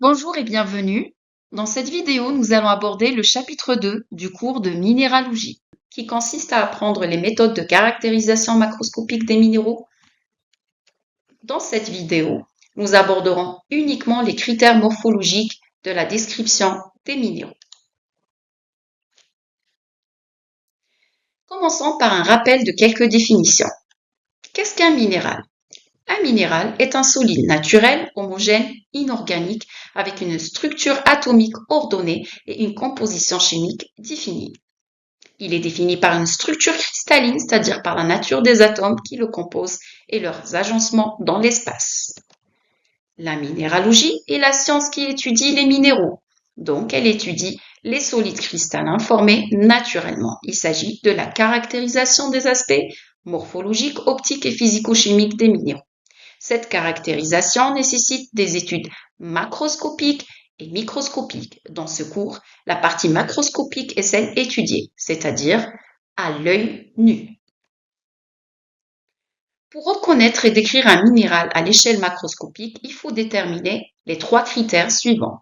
Bonjour et bienvenue. Dans cette vidéo, nous allons aborder le chapitre 2 du cours de minéralogie, qui consiste à apprendre les méthodes de caractérisation macroscopique des minéraux. Dans cette vidéo, nous aborderons uniquement les critères morphologiques de la description des minéraux. Commençons par un rappel de quelques définitions. Qu'est-ce qu'un minéral? Un minéral est un solide naturel, homogène, inorganique, avec une structure atomique ordonnée et une composition chimique définie. Il est défini par une structure cristalline, c'est-à-dire par la nature des atomes qui le composent et leurs agencements dans l'espace. La minéralogie est la science qui étudie les minéraux. Donc, elle étudie les solides cristallins formés naturellement. Il s'agit de la caractérisation des aspects morphologiques, optiques et physico-chimiques des minéraux. Cette caractérisation nécessite des études macroscopiques et microscopiques. Dans ce cours, la partie macroscopique est celle étudiée, c'est-à-dire à l'œil nu. Pour reconnaître et décrire un minéral à l'échelle macroscopique, il faut déterminer les trois critères suivants.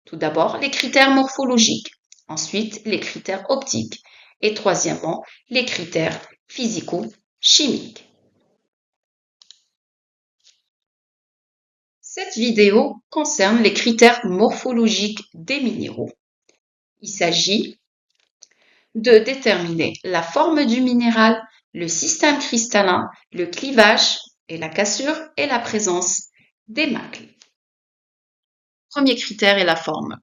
Tout d'abord, les critères morphologiques, ensuite les critères optiques et troisièmement, les critères physico-chimiques. Cette vidéo concerne les critères morphologiques des minéraux. Il s'agit de déterminer la forme du minéral, le système cristallin, le clivage et la cassure et la présence des macles. Premier critère est la forme.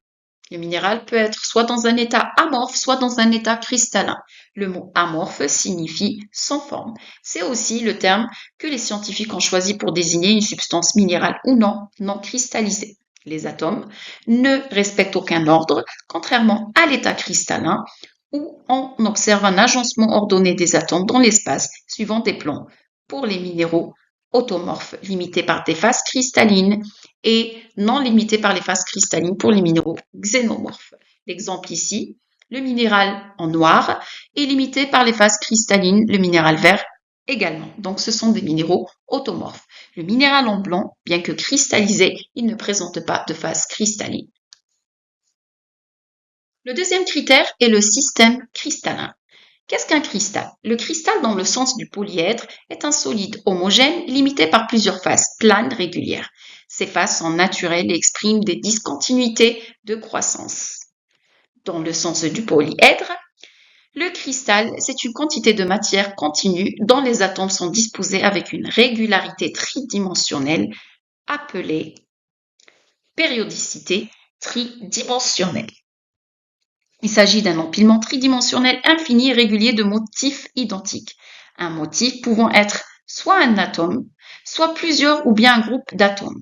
Le minéral peut être soit dans un état amorphe, soit dans un état cristallin. Le mot amorphe signifie sans forme. C'est aussi le terme que les scientifiques ont choisi pour désigner une substance minérale ou non cristallisée. Les atomes ne respectent aucun ordre, contrairement à l'état cristallin où on observe un agencement ordonné des atomes dans l'espace suivant des plans. Pour les minéraux automorphes limités par des phases cristallines et non limités par les phases cristallines pour les minéraux xénomorphes. L'exemple ici, le minéral en noir est limité par les phases cristallines, le minéral vert également. Donc ce sont des minéraux automorphes. Le minéral en blanc, bien que cristallisé, il ne présente pas de phase cristalline. Le deuxième critère est le système cristallin. Qu'est-ce qu'un cristal? Le cristal, dans le sens du polyèdre, est un solide homogène limité par plusieurs phases planes régulières. Ces phases sont naturelles et expriment des discontinuités de croissance. Dans le sens du polyèdre, le cristal, c'est une quantité de matière continue dont les atomes sont disposés avec une régularité tridimensionnelle appelée périodicité tridimensionnelle. Il s'agit d'un empilement tridimensionnel infini et régulier de motifs identiques. Un motif pouvant être soit un atome, soit plusieurs ou bien un groupe d'atomes.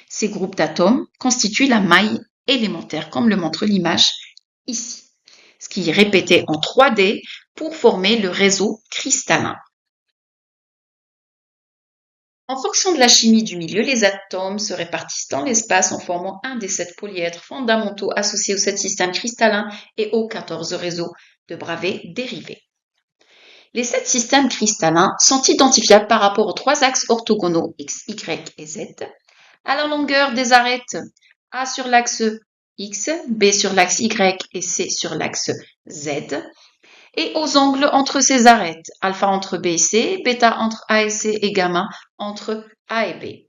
Ces groupes d'atomes constituent la maille élémentaire, comme le montre l'image ici, ce qui est répété en 3D pour former le réseau cristallin. En fonction de la chimie du milieu, les atomes se répartissent dans l'espace en formant un des 7 polyèdres fondamentaux associés au 7 systèmes cristallins et aux 14 réseaux de Bravais dérivés. Les 7 systèmes cristallins sont identifiables par rapport aux 3 axes orthogonaux X, Y et Z, à la longueur des arêtes A sur l'axe X, B sur l'axe Y et C sur l'axe Z, et aux angles entre ces arêtes, alpha entre B et C, bêta entre A et C et gamma entre A et B.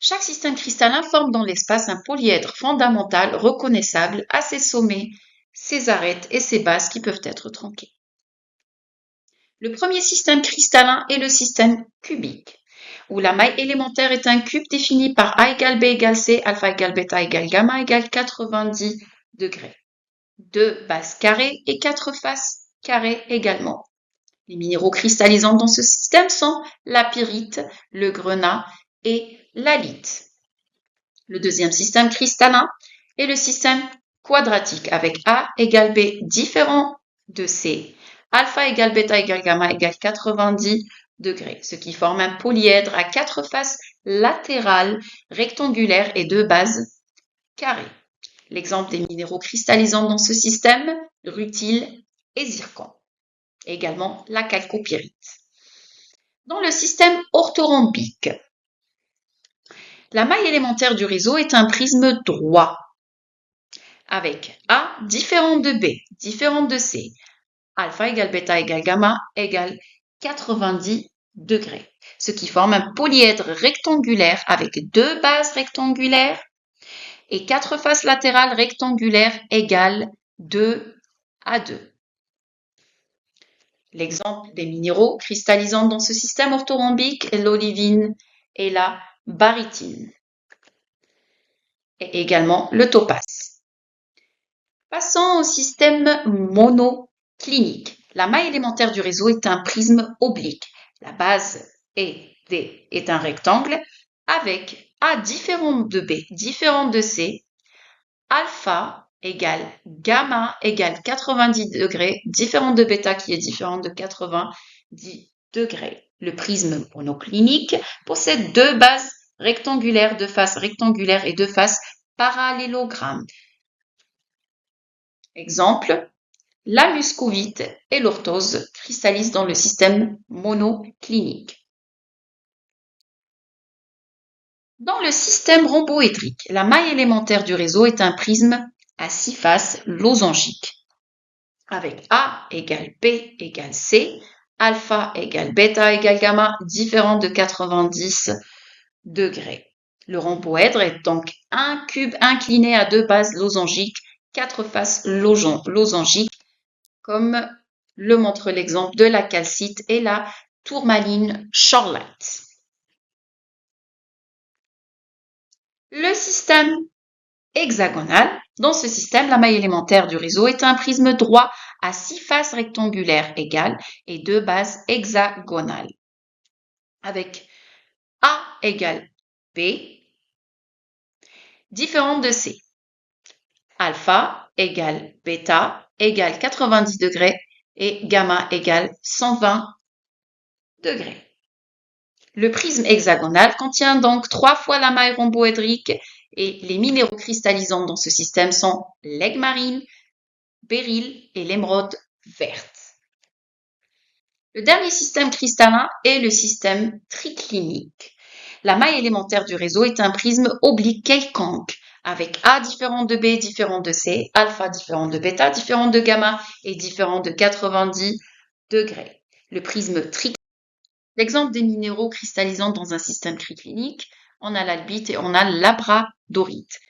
Chaque système cristallin forme dans l'espace un polyèdre fondamental reconnaissable à ses sommets, ses arêtes et ses bases qui peuvent être tronquées. Le premier système cristallin est le système cubique, où la maille élémentaire est un cube défini par A égale B égale C, alpha égale bêta égale gamma égale 90 degrés. 2 bases carrées et 4 faces carrées également. Les minéraux cristallisants dans ce système sont la pyrite, le grenat et l'halite. Le deuxième système cristallin est le système quadratique avec A égale B différent de C. Alpha égale bêta égale gamma égale 90 degrés, ce qui forme un polyèdre à 4 faces latérales rectangulaires et 2 bases carrées. L'exemple des minéraux cristallisants dans ce système, rutile et zircon. Également la chalcopyrite. Dans le système orthorhombique, La maille élémentaire du réseau est un prisme droit, avec A différente de B, différente de C, alpha égale bêta égale gamma égale 90 degrés, ce qui forme un polyèdre rectangulaire avec 2 bases rectangulaires et 4 faces latérales rectangulaires égales 2 à 2. L'exemple des minéraux cristallisant dans ce système orthorhombique est l'olivine et la barytine, et également le topaze. Passons au système monoclinique. La maille élémentaire du réseau est un prisme oblique. La base ED est un rectangle avec A différente de B différente de C, alpha égale gamma égale 90 degrés, différente de bêta qui est différente de 90 degrés. Le prisme monoclinique possède 2 bases rectangulaires, 2 faces rectangulaires et 2 faces parallélogrammes. Exemple, la muscovite et l'orthose cristallisent dans le système monoclinique. Dans le système rhomboédrique, la maille élémentaire du réseau est un prisme à 6 faces losangiques, avec A égale B égale C, alpha égale bêta égale gamma, différentes de 90 degrés. Le rhomboèdre est donc un cube incliné à 2 bases losangiques, 4 faces losangiques, comme le montre l'exemple de la calcite et la tourmaline Shorlight. Le système hexagonal. Dans ce système, la maille élémentaire du réseau est un prisme droit à 6 faces rectangulaires égales et 2 bases hexagonales, avec A égale B, différente de C. Alpha égale bêta égale 90 degrés et gamma égale 120 degrés. Le prisme hexagonal contient donc 3 fois la maille rhomboédrique et les minéraux cristallisants dans ce système sont l'aigue marine, béryl et l'émeraude verte. Le dernier système cristallin est le système triclinique. La maille élémentaire du réseau est un prisme oblique quelconque, avec A différent de B différent de C, alpha différent de bêta différent de gamma et différent de 90 degrés. Le prisme triclinique. L'exemple des minéraux cristallisant dans un système triclinique, on a l'albite et on a l'abradorite.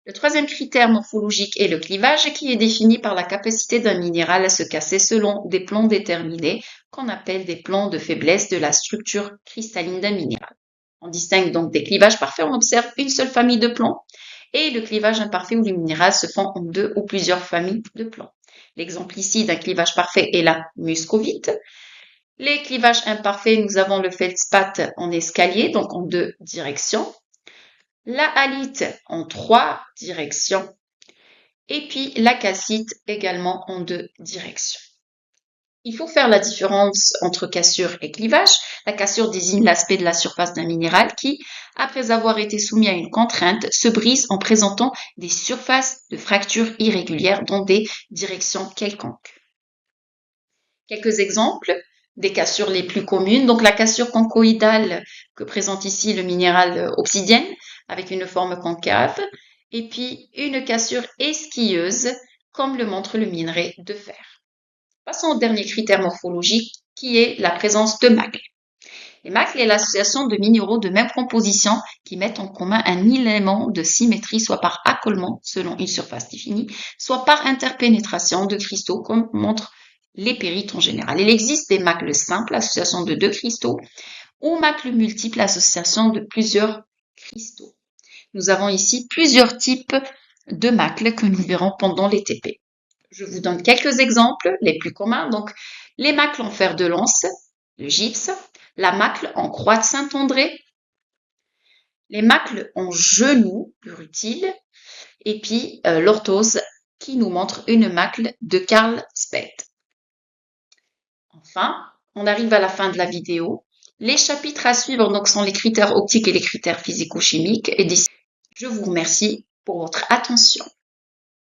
Le troisième critère morphologique est le clivage qui est défini par la capacité d'un minéral à se casser selon des plans déterminés qu'on appelle des plans de faiblesse de la structure cristalline d'un minéral. On distingue donc des clivages parfaits, on observe une seule famille de plans, et le clivage imparfait où les minéraux se font en 2 ou plusieurs familles de plans. L'exemple ici d'un clivage parfait est la muscovite. Les clivages imparfaits, nous avons le feldspath en escalier, donc en 2 directions. La halite en 3 directions. Et puis la calcite également en 2 directions. Il faut faire la différence entre cassure et clivage. La cassure désigne l'aspect de la surface d'un minéral qui, après avoir été soumis à une contrainte, se brise en présentant des surfaces de fractures irrégulières dans des directions quelconques. Quelques exemples des cassures les plus communes. Donc la cassure conchoïdale que présente ici le minéral obsidienne avec une forme concave, et puis une cassure éskilleuse comme le montre le minerai de fer. Passons au dernier critère morphologique qui est la présence de macles. Les macles est l'association de minéraux de même composition qui mettent en commun un élément de symétrie soit par accolement selon une surface définie, soit par interpénétration de cristaux comme montre les pérites en général. Il existe des macles simples, association de 2 cristaux, ou macles multiples, association de plusieurs cristaux. Nous avons ici plusieurs types de macles que nous verrons pendant les TP. Je vous donne quelques exemples, les plus communs. Donc, les macles en fer de lance, le gypse, la macle en croix de Saint-André, les macles en genou, le rutile, et puis l'orthose qui nous montre une macle de Carl Speth. Enfin, on arrive à la fin de la vidéo. Les chapitres à suivre donc sont les critères optiques et les critères physico-chimiques. Et je vous remercie pour votre attention.